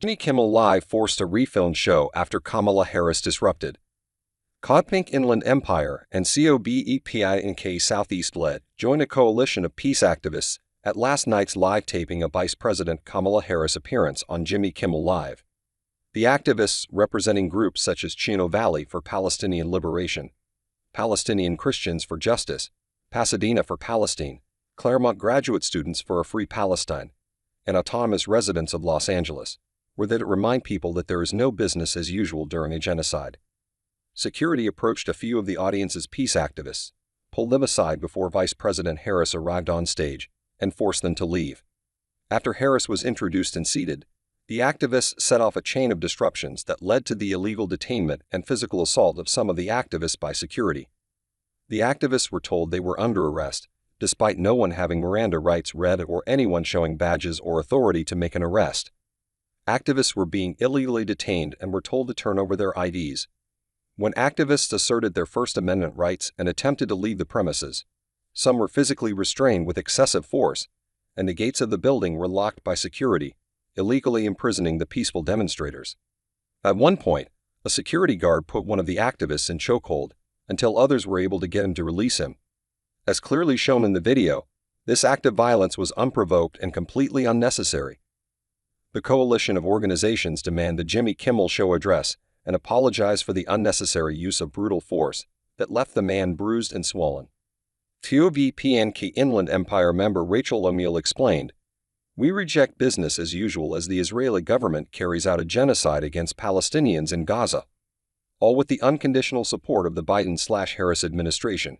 Jimmy Kimmel Live forced a refilm show after Kamala Harris disrupted. Codpink Inland Empire and COBEPINK Southeast led joined a coalition of peace activists at last night's live taping of Vice President Kamala Harris' appearance on Jimmy Kimmel Live. The activists, representing groups such as Chino Valley for Palestinian Liberation, Palestinian Christians for Justice, Pasadena for Palestine, Claremont Graduate Students for a Free Palestine, and Autonomous Residents of Los Angeles, were there to remind people that there is no business as usual during a genocide. Security approached a few of the audience's peace activists, pulled them aside before Vice President Harris arrived on stage, and forced them to leave. After Harris was introduced and seated, the activists set off a chain of disruptions that led to the illegal detainment and physical assault of some of the activists by security. The activists were told they were under arrest, despite no one having Miranda rights read or anyone showing badges or authority to make an arrest. Activists were being illegally detained and were told to turn over their IDs. When activists asserted their First Amendment rights and attempted to leave the premises, some were physically restrained with excessive force, and the gates of the building were locked by security, illegally imprisoning the peaceful demonstrators. At one point, a security guard put one of the activists in chokehold until others were able to get him to release him. As clearly shown in the video, this act of violence was unprovoked and completely unnecessary. The coalition of organizations demand the Jimmy Kimmel Show address and apologize for the unnecessary use of brutal force that left the man bruised and swollen. TOVPNK Inland Empire member Rachel O'Meal explained, "We reject business as usual as the Israeli government carries out a genocide against Palestinians in Gaza, all with the unconditional support of the Biden/Harris administration.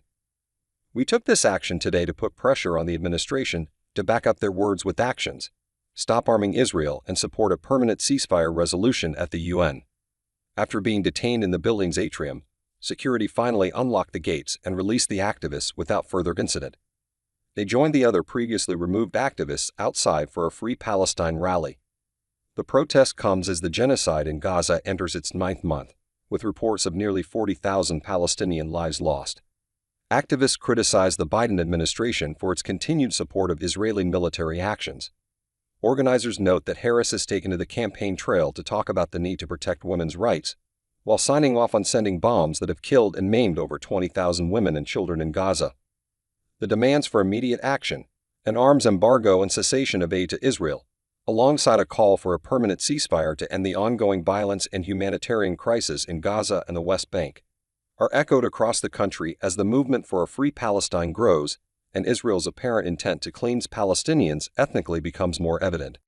We took this action today to put pressure on the administration to back up their words with actions, stop arming Israel, and support a permanent ceasefire resolution at the UN." After being detained in the building's atrium, security finally unlocked the gates and released the activists without further incident. They joined the other previously removed activists outside for a Free Palestine rally. The protest comes as the genocide in Gaza enters its 9th month, with reports of nearly 40,000 Palestinian lives lost. Activists criticize the Biden administration for its continued support of Israeli military actions. Organizers note that Harris has taken to the campaign trail to talk about the need to protect women's rights, while signing off on sending bombs that have killed and maimed over 20,000 women and children in Gaza. The demands for immediate action, an arms embargo and cessation of aid to Israel, alongside a call for a permanent ceasefire to end the ongoing violence and humanitarian crisis in Gaza and the West Bank, are echoed across the country as the movement for a free Palestine grows and Israel's apparent intent to cleanse Palestinians ethnically becomes more evident.